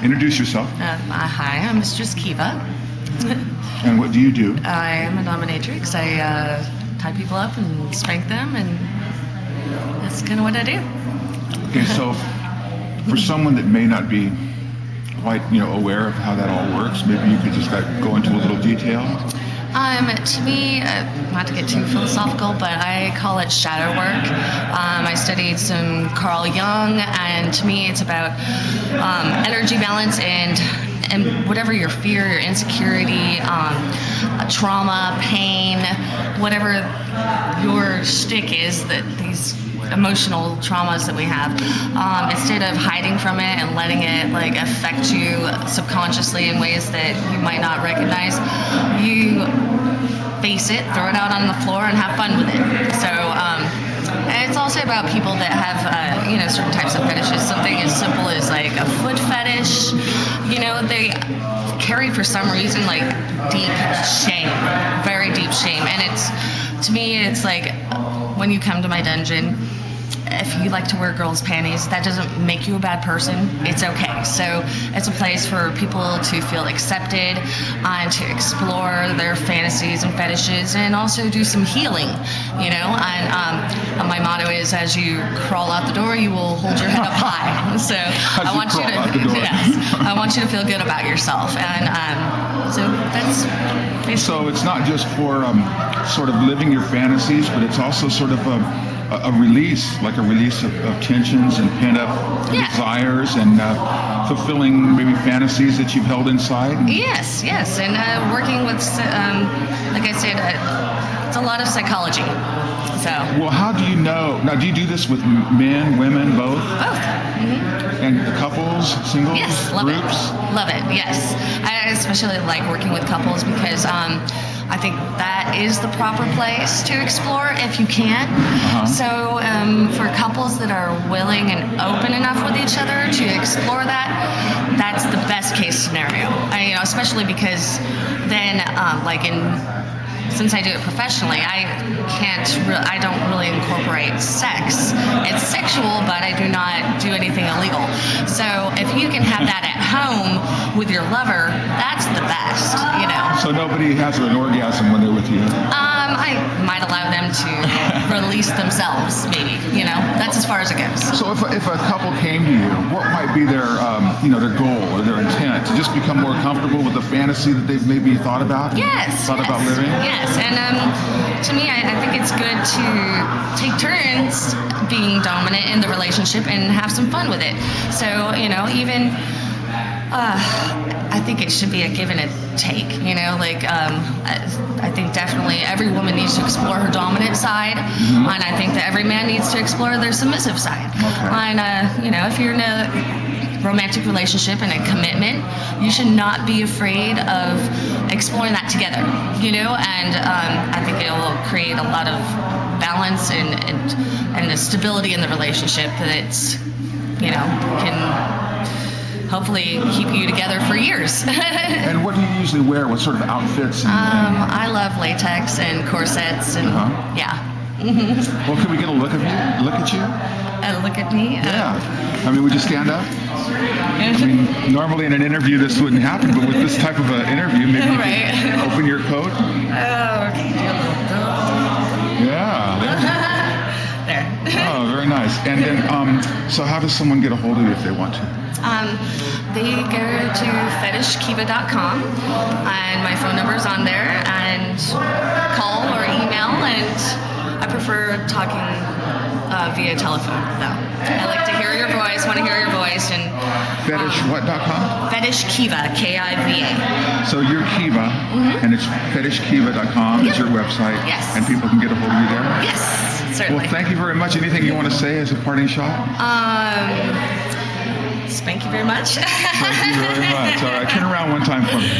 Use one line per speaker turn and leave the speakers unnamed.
Introduce yourself.
Hi, I'm Mistress Kiva.
And what do you do?
I am a dominatrix. I tie people up and spank them, and that's kind of what I do.
Okay, so for someone that may not be quite, aware of how that all works, maybe you could just go into a little detail.
To me, not to get too philosophical, but I call it shadow work. I studied some Carl Jung, and to me it's about energy balance and whatever your fear, your insecurity, trauma, pain, whatever your shtick is, that these emotional traumas that we have, instead of hiding from it and letting it affect you subconsciously in ways that you might not recognize, you face it, throw it out on the floor, and have fun with it. So it's also about people that have certain types of fetishes. Something as simple as a foot fetish. They carry for some reason deep shame, very deep shame, and to me it's when you come to my dungeon, if you like to wear girls' panties, that doesn't make you a bad person. It's okay. So it's a place for people to feel accepted and to explore their fantasies and fetishes, and also do some healing, And my motto is, as you crawl out the door, you will hold your head up high. So I want you to feel good about yourself, and so that's basically.
So it's not just for sort of living your fantasies, but it's also sort of a release, like a release of tensions and pent-up desires, and fulfilling maybe fantasies that you've held inside.
Yes, and working with, like I said, it's a lot of psychology. So.
Well, how do you know? Now, do you do this with men, women, both?
Both. Mm-hmm.
And couples, singles,
yes, love
groups?
Love it, yes. I especially like working with couples because I think that is the proper place to explore if you can.
Uh-huh.
So for couples that are willing and open enough with each other to explore that's the best case scenario. Especially because then, since I do it professionally, I don't really incorporate sex. It's sexual, but I do not do anything illegal. So if you can have that at home with your lover, that's the best,
So nobody has an orgasm when they're with you?
I might allow them to release themselves, maybe, That's as far as it goes.
So if a couple came to you, what might be their, their goal or their intent? To just become more comfortable with the fantasy that they've maybe thought about? Thought about living?
Yes, and to me, I think it's good to take turns being dominant in the relationship and have some fun with it. So, even I think it should be a give and a take, I think definitely every woman needs to explore her dominant side, and I think that every man needs to explore their submissive side.
Okay.
And, if you're in a romantic relationship and a commitment, you should not be afraid of exploring that together, and I think it will create a lot of balance and a stability in the relationship that's, can hopefully keep you together for years.
And what do you usually wear? What sort of outfits?
I love latex and corsets and yeah.
Well, can we get a look at you? Look at you?
Look at me?
Yeah. Would you stand up? Normally in an interview this wouldn't happen, but with this type of an interview, maybe you can open your coat.
Oh, okay.
Yeah.
There.
Oh, very nice. And then, so how does someone get a hold of you if they want to?
They go to fetishkiva.com, and my phone number is on there, and call or email, and I prefer talking via telephone, though. I like to hear your voice, want to hear your voice, and
Fetishwhat.com?
Fetish Kiva, Kiva.
So you're Kiva, and it's fetishkiva.com is your website.
Yes.
And people can get a hold of you there?
Yes, certainly.
Well, thank you very much. Anything you want to say as a parting shot?
Thank you very much.
Thank you very much. All right, turn around one time for me.